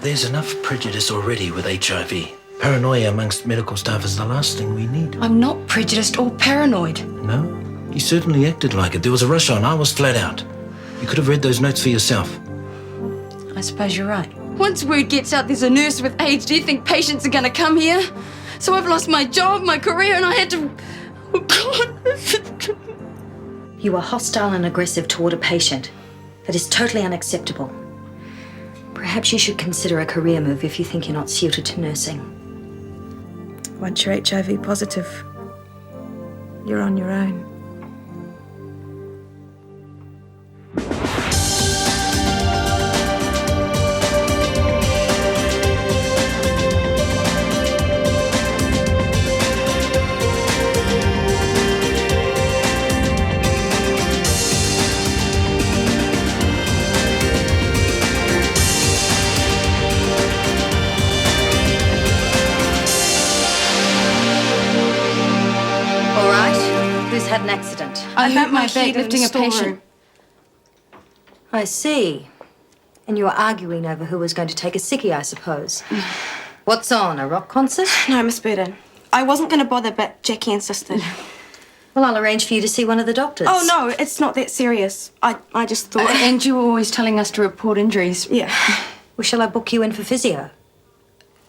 There's enough prejudice already with HIV. Paranoia amongst medical staff is the last thing we need. I'm not prejudiced or paranoid. No? You certainly acted like it. There was a rush on. I was flat out. You could have read those notes for yourself. I suppose you're right. Once word gets out there's a nurse with AIDS, do you think patients are going to come here? So I've lost my job, my career, and I had to... Oh, God. You are hostile and aggressive toward a patient. That is totally unacceptable. Perhaps you should consider a career move if you think you're not suited to nursing. Once you're HIV positive, you're on your own. Had an accident. I hurt my back lifting a patient. I see. And you were arguing over who was going to take a sickie, I suppose. What's on, a rock concert? No, Miss Burden. I wasn't going to bother, but Jaki insisted. Well, I'll arrange for you to see one of the doctors. Oh, no, it's not that serious. I just thought... And you were always telling us to report injuries. Yeah. Well, shall I book you in for physio?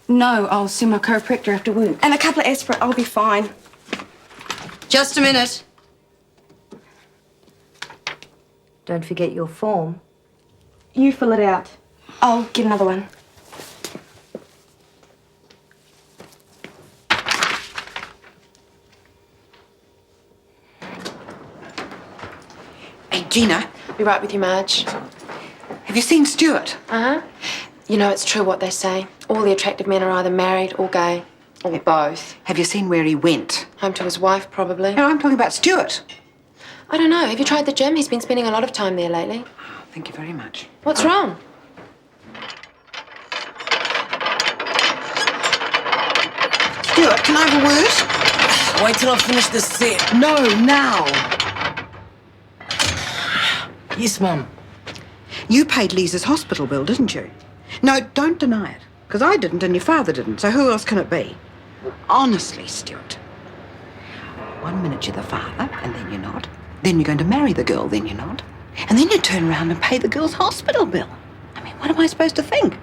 No, I'll see my chiropractor after work. And a couple of aspirin, I'll be fine. Just a minute. Don't forget your form. You fill it out. I'll get another one. Hey, Gina. Be right with you, Marge. Have you seen Stuart? Uh-huh. You know, it's true what they say. All the attractive men are either married or gay. Or both. Have you seen where he went? Home to his wife, probably. No, I'm talking about Stuart. I don't know. Have you tried the gym? He's been spending a lot of time there lately. Oh, thank you very much. What's wrong? Stuart, can I have a word? Wait till I finish this set. No, now. Yes, Mum. You paid Lisa's hospital bill, didn't you? No, don't deny it. Because I didn't and your father didn't, so who else can it be? Honestly, Stuart. 1 minute you're the father, and then you're not. Then you're going to marry the girl, then you're not. And then you turn around and pay the girl's hospital bill. I mean, what am I supposed to think?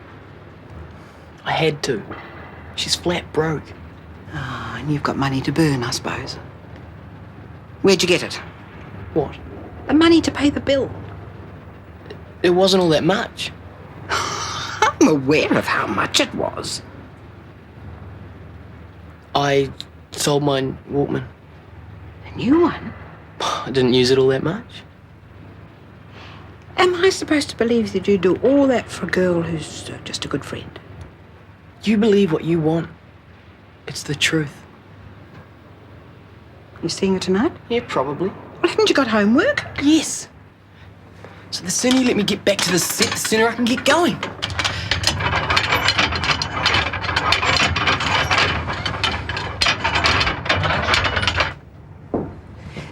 I had to. She's flat broke. Ah, and you've got money to burn, I suppose. Where'd you get it? What? The money to pay the bill. It wasn't all that much. I'm aware of how much it was. I sold my Walkman. A new one? I didn't use it all that much. Am I supposed to believe that you do all that for a girl who's just a good friend? You believe what you want. It's the truth. You seeing her tonight? Yeah, probably. Well, haven't you got homework? Yes. So the sooner you let me get back to the set, the sooner I can get going.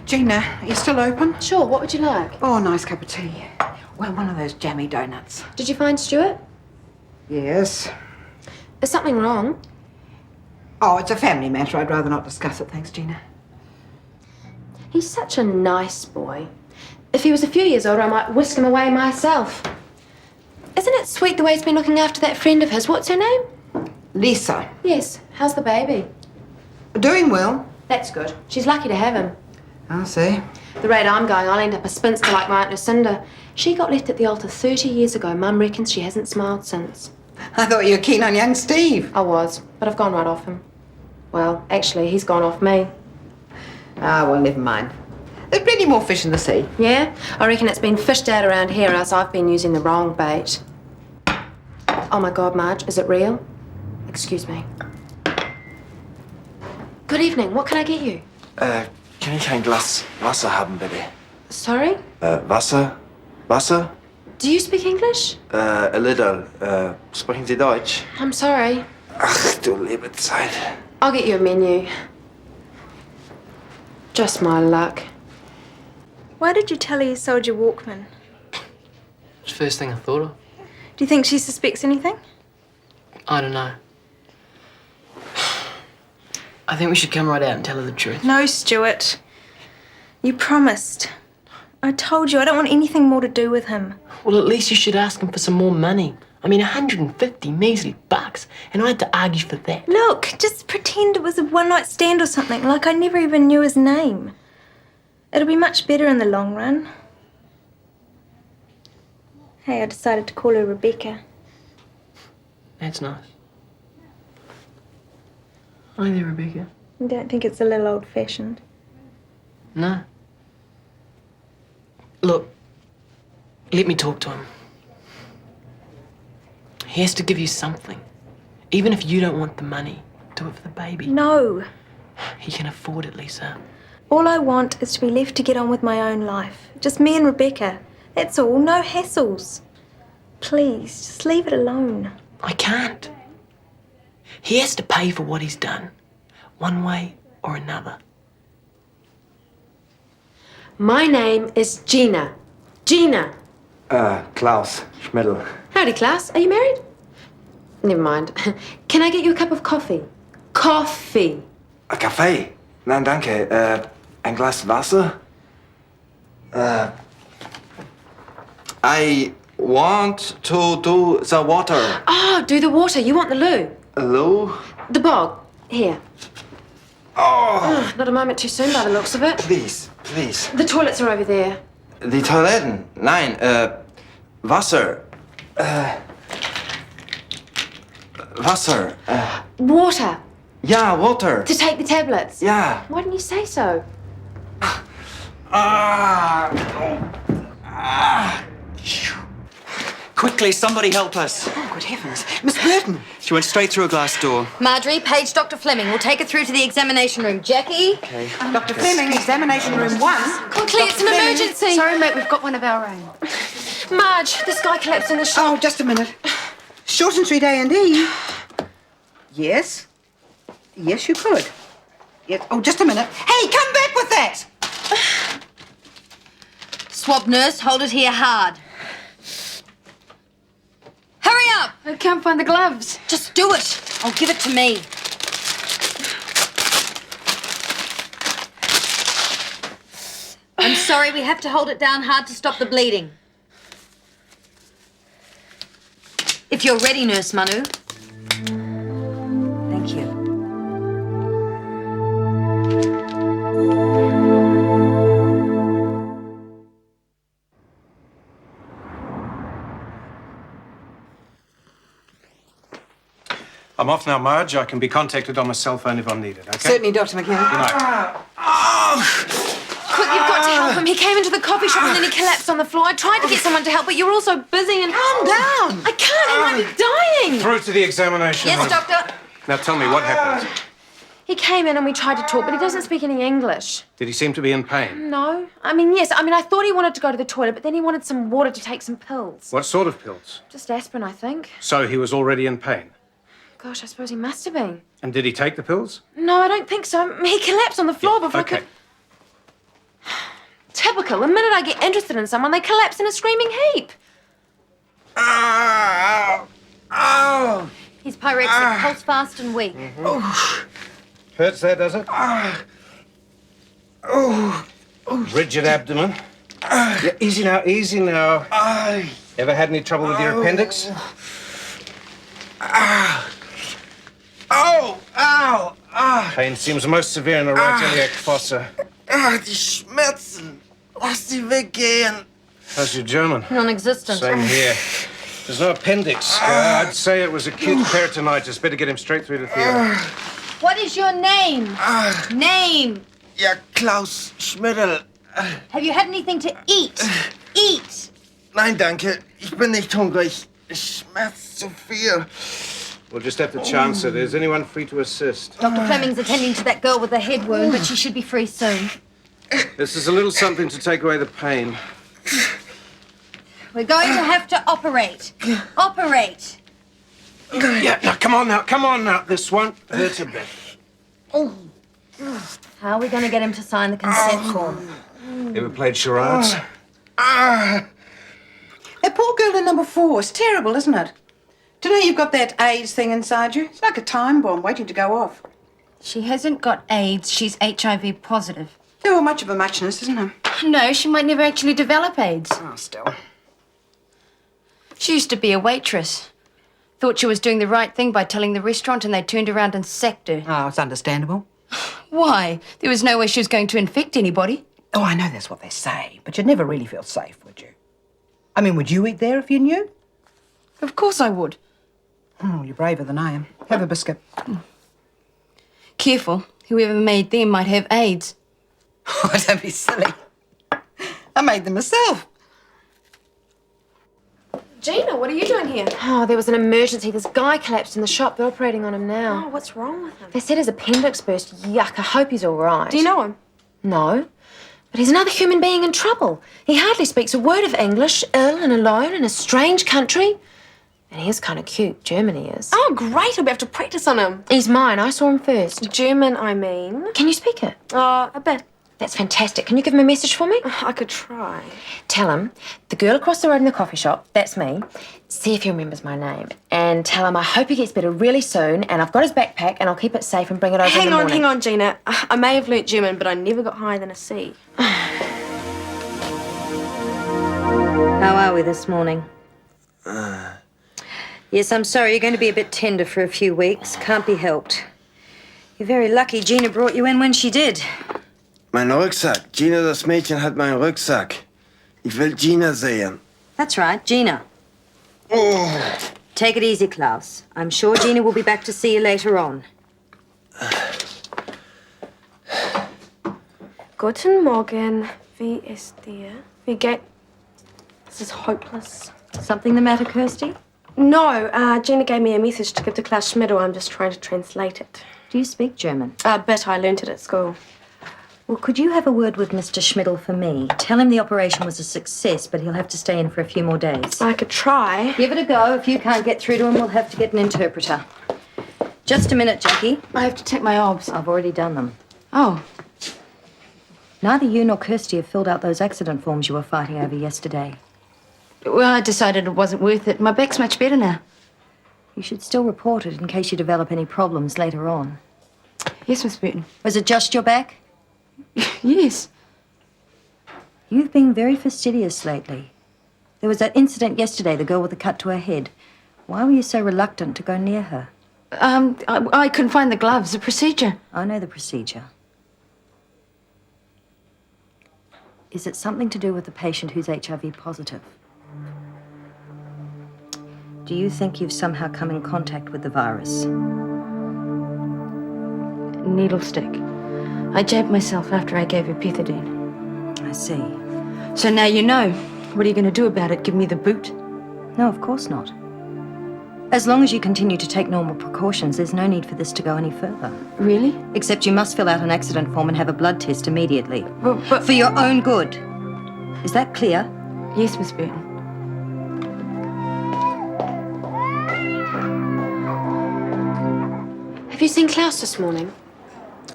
Gina, are you still open? Sure, what would you like? Oh, a nice cup of tea. Well, one of those jammy donuts. Did you find Stuart? Yes. Is something wrong? Oh, it's a family matter. I'd rather not discuss it, thanks, Gina. He's such a nice boy. If he was a few years older, I might whisk him away myself. Isn't it sweet the way he's been looking after that friend of his? What's her name? Lisa. Yes. How's the baby? Doing well. That's good. She's lucky to have him. I'll see. The rate I'm going, I'll end up a spinster like my Aunt Lucinda. She got left at the altar 30 years ago. Mum reckons she hasn't smiled since. I thought you were keen on young Steve. I was, but I've gone right off him. Well, actually, he's gone off me. Ah, well, never mind. There's plenty more fish in the sea. Yeah? I reckon it's been fished out around here, or else I've been using the wrong bait. Oh my God, Marge, is it real? Excuse me. Good evening, what can I get you? Kann ich ein Glas Wasser haben, bitte? Sorry? Wasser? Wasser? Do you speak English? A little. Sprechen Sie Deutsch? I'm sorry. Ach, du liebe Zeit. I'll get you a menu. Just my luck. Why did you tell her you sold your Walkman? It's the first thing I thought of. Do you think she suspects anything? I don't know. I think we should come right out and tell her the truth. No, Stuart. You promised. I told you I don't want anything more to do with him. Well, at least you should ask him for some more money. I mean, 150 measly bucks, and I had to argue for that. Look, just pretend it was a one-night stand or something, like I never even knew his name. It'll be much better in the long run. Hey, I decided to call her Rebecca. That's nice. Hi there, Rebecca. You don't think it's a little old-fashioned? No. Look, let me talk to him. He has to give you something. Even if you don't want the money, do it for the baby. No. He can afford it, Lisa. All I want is to be left to get on with my own life. Just me and Rebecca. That's all. No hassles. Please, just leave it alone. I can't. He has to pay for what he's done, one way or another. My name is Gina. Gina. Klaus Schmidl. Howdy, Claus. Are you married? Never mind. Can I get you a cup of coffee? Coffee. A Kaffee? Nein, danke. Ein Glas Wasser? I want to do the water. Oh, do the water. You want the loo. Hello? The bog. Here. Oh, Not a moment too soon by the looks of it. please, please. The toilets are over there. Die Toiletten? Nein, Wasser. Wasser. Water. Ja, water. To take the tablets. Ja. Why didn't you say so? Quickly, somebody help us. Oh, good heavens. Miss Burton. She went straight through a glass door. Marjorie, page Dr. Fleming. We'll take her through to the examination room. Jackie? Dr. Fleming, examination room 1. Quickly, it's an emergency. Sorry, mate, we've got one of our own. Marge, this guy collapsed in the shop. Oh, just a minute. Shortland Street A&E. Yes. Yes, you could. Yes. Oh, just a minute. Hey, come back with that! Swab nurse, hold it here hard. Hurry up! I can't find the gloves. Just do it. I'll give it to me. I'm sorry, we have to hold it down hard to stop the bleeding. If you're ready, Nurse Manu. Thank you. I'm off now, Marge. I can be contacted on my cell phone if I'm needed, okay? Certainly, Dr. McKenna. Good night. Quick, you've got to help him. He came into the coffee shop and then he collapsed on the floor. I tried to get someone to help, but you were all so busy and... Calm down. I can't. He might be dying. Through to the examination room. Yes, doctor. Now tell me, what happened? He came in and we tried to talk, but he doesn't speak any English. Did he seem to be in pain? No. I mean, yes. I mean, I thought he wanted to go to the toilet, but then he wanted some water to take some pills. What sort of pills? Just aspirin, I think. So he was already in pain. Gosh, I suppose he must have been. And did he take the pills? No, I don't think so. He collapsed on the floor before I Okay. could... Typical. The minute I get interested in someone, they collapse in a screaming heap. He's pyrexic, pulse fast and weak. Hurts there, does it? Rigid abdomen. Yeah, easy now, easy now. Ever had any trouble with your appendix? Pain seems most severe in the right iliac fossa. Die Schmerzen. Lass sie weggehen. How's your German? Non-existent. Same here. There's no appendix. I'd say it was acute peritonitis. Better get him straight through to theatre. What is your name? Name. Ja, Klaus Schmidl. Have you had anything to eat? Eat. Nein, danke. Ich bin nicht hungrig. Es schmerzt zu viel. We'll just have to chance it. Is anyone free to assist? Dr. Fleming's attending to that girl with the head wound, but she should be free soon. This is a little something to take away the pain. We're going to have to operate. Operate. Yeah, now, come on now. This won't hurt a bit. How are we going to get him to sign the consent form? Ever played charades? That poor girl in number 4 is terrible, isn't it? Do you know you've got that AIDS thing inside you? It's like a time bomb waiting to go off. She hasn't got AIDS, she's HIV positive. Oh, much of a muchness, isn't it? No, she might never actually develop AIDS. Oh, still. She used to be a waitress. Thought she was doing the right thing by telling the restaurant and they turned around and sacked her. Oh, it's understandable. Why? There was no way she was going to infect anybody. Oh, I know that's what they say, but you'd never really feel safe, would you? I mean, would you eat there if you knew? Of course I would. Oh, you're braver than I am. Have a biscuit. Careful. Whoever made them might have AIDS. Oh, don't be silly. I made them myself. Gina, what are you doing here? Oh, there was an emergency. This guy collapsed in the shop. They're operating on him now. Oh, what's wrong with him? They said his appendix burst. Yuck, I hope he's all right. Do you know him? No. But he's another human being in trouble. He hardly speaks a word of English, ill and alone in a strange country. And he is kind of cute. Germany is. Oh, great. I'll be able to practice on him. He's mine. I saw him first. German, I mean. Can you speak it? A bit. That's fantastic. Can you give him a message for me? I could try. Tell him, the girl across the road in the coffee shop, that's me. See if he remembers my name. And tell him I hope he gets better really soon, and I've got his backpack, and I'll keep it safe and bring it over in the morning. Hang on, Gina. I may have learnt German, but I never got higher than a C. How are we this morning? Yes, I'm sorry. You're going to be a bit tender for a few weeks. Can't be helped. You're very lucky Gina brought you in when she did. Mein Rucksack. Gina, das Mädchen hat meinen Rucksack. Ich will Gina sehen. That's right, Gina. Oh. Take it easy, Klaus. I'm sure Gina will be back to see you later on. Guten Morgen. Wie ist dir? Wie geht... This is hopeless. Something the matter, Kirsty? No, Gina gave me a message to give to Klaus Schmidl. I'm just trying to translate it. Do you speak German? A bit. I learnt it at school. Well, could you have a word with Mr. Schmidl for me? Tell him the operation was a success, but he'll have to stay in for a few more days. I could try. Give it a go. If you can't get through to him, we'll have to get an interpreter. Just a minute, Jaki. I have to take my obs. I've already done them. Oh. Neither you nor Kirsty have filled out those accident forms you were fighting over yesterday. Well, I decided it wasn't worth it. My back's much better now. You should still report it in case you develop any problems later on. Yes, Miss Burton. Was it just your back? Yes. You've been very fastidious lately. There was that incident yesterday, the girl with the cut to her head. Why were you so reluctant to go near her? I couldn't find the gloves, the procedure. I know the procedure. Is it something to do with the patient who's HIV positive? Do you think you've somehow come in contact with the virus? Needle stick. I jabbed myself after I gave her pethidine. I see. So now you know. What are you going to do about it? Give me the boot? No, of course not. As long as you continue to take normal precautions, there's no need for this to go any further. Really? Except you must fill out an accident form and have a blood test immediately. But for your own good. Is that clear? Yes, Miss Burton. Have you seen Klaus this morning?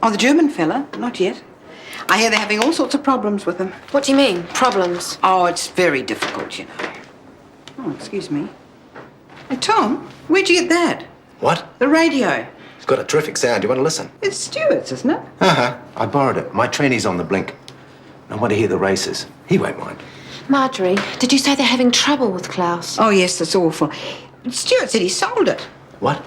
Oh, the German fella? Not yet. I hear they're having all sorts of problems with him. What do you mean, problems? Oh, it's very difficult, you know. Oh, excuse me. Hey, Tom, where'd you get that? What? The radio. It's got a terrific sound. Do you want to listen? It's Stuart's, isn't it? Uh-huh. I borrowed it. My trainee's on the blink. I want to hear the races. He won't mind. Marjorie, did you say they're having trouble with Klaus? Oh, yes, that's awful. Stuart said he sold it. What?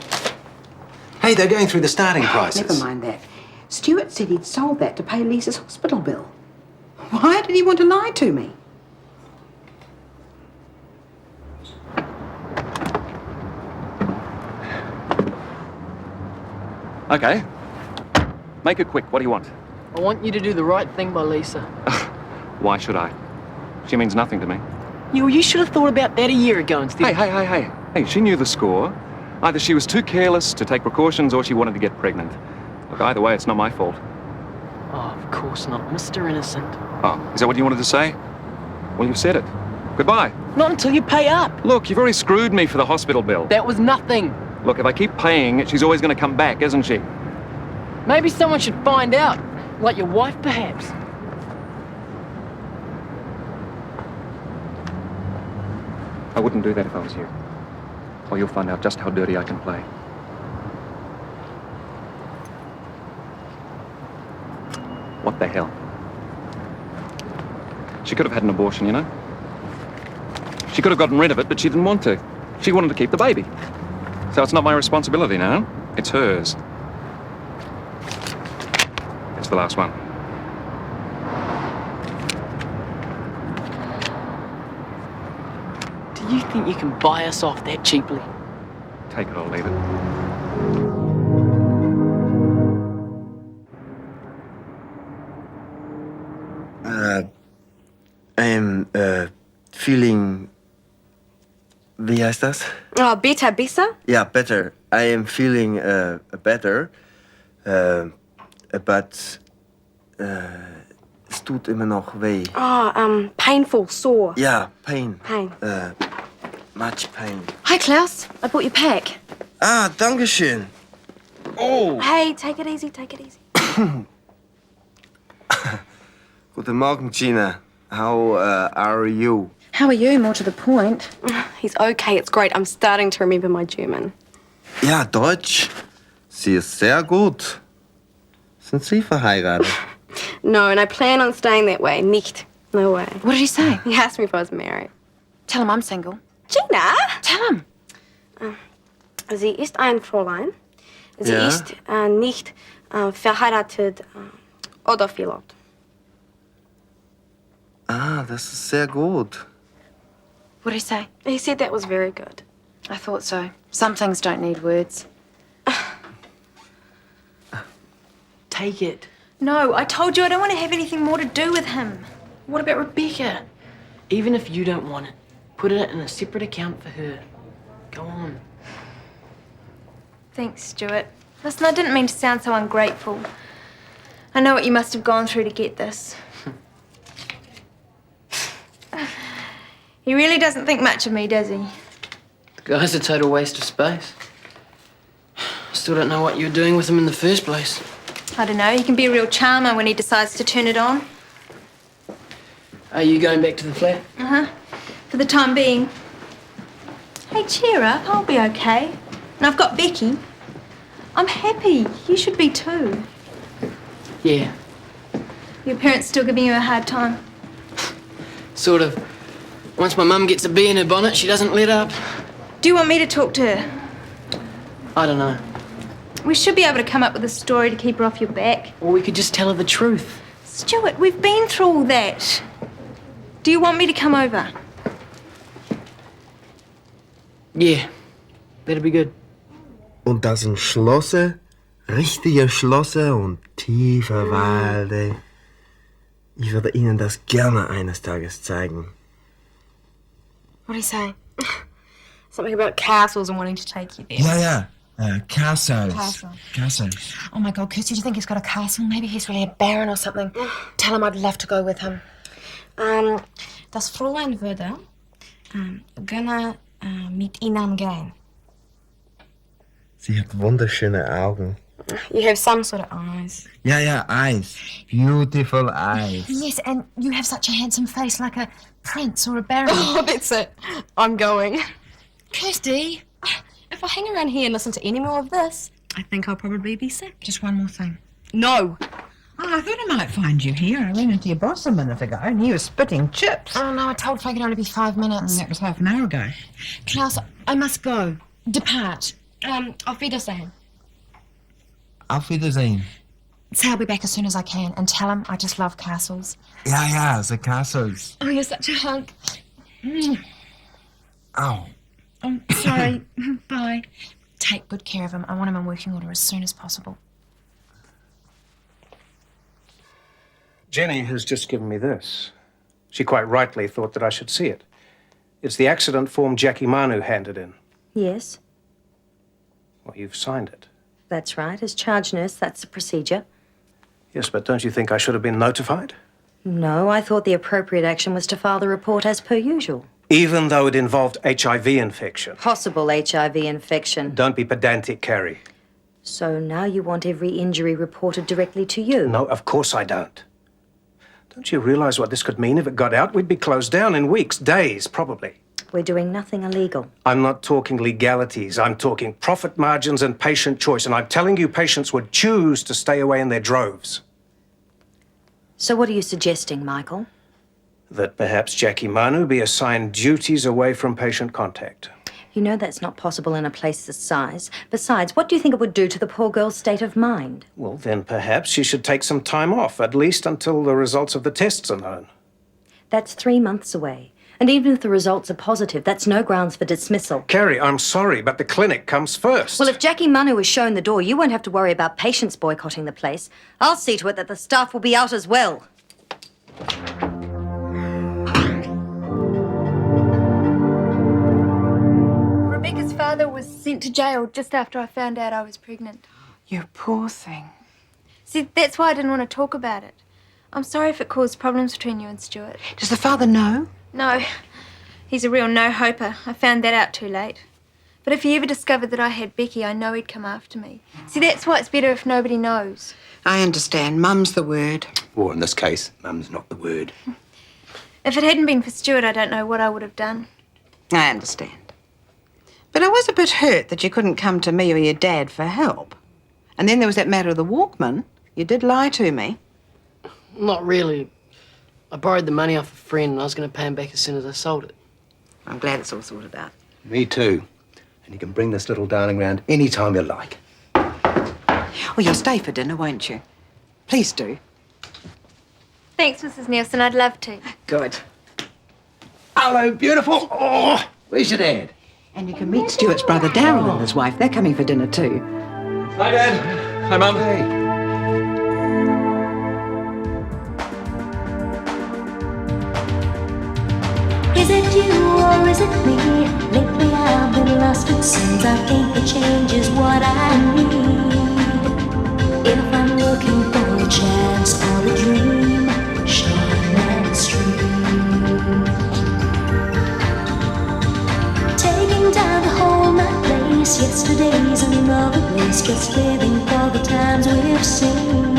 Hey, they're going through the starting prices. Never mind that. Stuart said he'd sold that to pay Lisa's hospital bill. Why did he want to lie to me? Okay. Make it quick. What do you want? I want you to do the right thing by Lisa. Why should I? She means nothing to me. You should have thought about that a year ago instead. Hey, she knew the score. Either she was too careless to take precautions or she wanted to get pregnant. Look, either way, it's not my fault. Oh, of course not. Mr. Innocent. Oh, is that what you wanted to say? Well, you've said it. Goodbye. Not until you pay up. Look, you've already screwed me for the hospital bill. That was nothing. Look, if I keep paying, she's always going to come back, isn't she? Maybe someone should find out. Like your wife, perhaps. I wouldn't do that if I was you. or you'll find out just how dirty I can play. What the hell? She could have had an abortion, you know? She could have gotten rid of it, but she didn't want to. She wanted to keep the baby. So it's not my responsibility now. It's hers. It's the last one. Do you think you can buy us off that cheaply? Take it or leave it. I am feeling. Wie heißt das? Oh, better, besser? Ja, better. I am feeling better. But es tut immer noch weh. Oh, painful, sore. Ja, pain. Pain. Much pain. Hi, Klaus. I bought your pack. Ah, danke schön. Oh. Hey, take it easy, take it easy. Guten Morgen, Gina. How are you? How are you, more to the point? He's okay, it's great. I'm starting to remember my German. Ja, Deutsch. Sie ist sehr gut. Sind Sie verheiratet? No, and I plan on staying that way. Nicht. No way. What did he say? He asked me if I was married. Tell him I'm single. Gina? Tell him. Sie ist ein Fräulein. Sie Ja? ist nicht verheiratet oder verlobt. Ah, das ist sehr gut. What did he say? He said that was very good. I thought so. Some things don't need words. Take it. No, I told you I don't want to have anything more to do with him. What about Rebecca? Even if you don't want it, put it in a separate account for her. Go on. Thanks, Stuart. Listen, I didn't mean to sound so ungrateful. I know what you must have gone through to get this. He really doesn't think much of me, does he? The guy's a total waste of space. Still don't know what you were doing with him in the first place. I don't know. He can be a real charmer when he decides to turn it on. Are you going back to the flat? Uh-huh. For the time being. Hey, cheer up. I'll be okay. And I've got Becky. I'm happy. You should be too. Yeah, Your parents still giving you a hard time? sort of. Once my mum gets a bee in her bonnet, she doesn't let up. Do you want me to talk to her? I don't know. We should be able to come up with a story to keep her off your back. Or we could just tell her the truth. Stuart, we've been through all that. Do you want me to come over? Yeah, that'd be good. Und das sind Schlosse, richtige Schlosse und tiefe Wälder. Ich würde Ihnen das gerne eines Tages zeigen. What did he say? Something about castles and wanting to take you there. Ja, castles. Castles. Oh my God, Kirsty, do you think he's got a castle? Maybe he's really a baron or something. Tell him I'd love to go with him. Das Fräulein würde gerne mit Ihnen gehen. Sie hat wunderschöne Augen. You have some sort of eyes. Ja, eyes. Beautiful eyes. Yes, and you have such a handsome face, like a prince or a baron. Oh, that's it. I'm going. Kirsty, If I hang around here and listen to any more of this, I think I'll probably be sick. just one more thing. No. Oh, I thought I might find you here. I ran into your boss a minute ago and he was spitting chips. Oh no, I told Frank it'd only be 5 minutes. And that was half an hour ago. Klaus, I must go. Depart. Auf Wiedersehen. Auf Wiedersehen. Say I'll be back as soon as I can, and tell him I just love castles. Ja, the castles. Oh, you're such a hunk. Ow. I'm sorry. Bye. Take good care of him. I want him in working order as soon as possible. Jenny has just given me this. She quite rightly thought that I should see it. It's the accident form Jaki Manu handed in. Yes, Well, you've signed it. that's right. As charge nurse, that's the procedure. Yes, but don't you think I should have been notified? No, I thought the appropriate action was to file the report as per usual. Even though it involved HIV infection. Possible HIV infection. Don't be pedantic, Carrie. So now you want every injury reported directly to you? No, of course I don't. Don't you realize what this could mean if it got out? We'd be closed down in weeks, days, probably. We're doing nothing illegal. I'm not talking legalities. I'm talking profit margins and patient choice. And I'm telling you, patients would choose to stay away in their droves. So what are you suggesting, Michael? That perhaps Jaki Manu be assigned duties away from patient contact. You know that's not possible in a place this size. Besides, what do you think it would do to the poor girl's state of mind? Well, then perhaps she should take some time off, at least until the results of the tests are known. That's 3 months away. And even if the results are positive, that's no grounds for dismissal. Carrie, I'm sorry, but the clinic comes first. Well, if Jaki Manu is shown the door, you won't have to worry about patients boycotting the place. I'll see to it that the staff will be out as well. Rebecca's father was sent to jail just after I found out I was pregnant. You poor thing. See, that's why I didn't want to talk about it. I'm sorry if it caused problems between you and Stuart. Does the father know? No, he's a real no-hoper. I found that out too late. But if he ever discovered that I had Becky, I know he'd come after me. See, that's why it's better if nobody knows. I understand. Mum's the word. Or in this case, mum's not the word. If it hadn't been for Stuart, I don't know what I would have done. I understand. But I was a bit hurt that you couldn't come to me or your dad for help. And then there was that matter of the Walkman. You did lie to me. Not really. I borrowed the money off a friend and I was going to pay him back as soon as I sold it. I'm glad it's all sorted out. Me too. And you can bring this little darling round any time you like. Well, you'll stay for dinner, won't you? Please do. Thanks, Mrs. Nielsen. I'd love to. Good. Hello, beautiful. Oh, where's your dad? And you can meet Stuart's brother Darryl and his wife. They're coming for dinner too. Hi, Dad. Hi, Mum. Hey. Is it you or is it me? Lately I've been lost, it seems I think the change is what I need. If I'm looking for a chance or a dream, Shortland Street. Taking time to hold my place, yesterday's another place, just living for the times we've seen.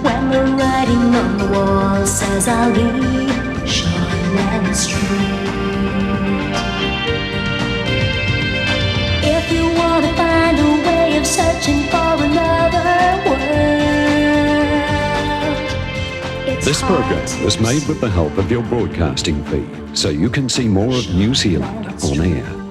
When the writing on the wall says I'll leave Shortland Street. If you want to find a way of searching for another world, this program was made with the help of your broadcasting fee, so you can see more of New Zealand on air.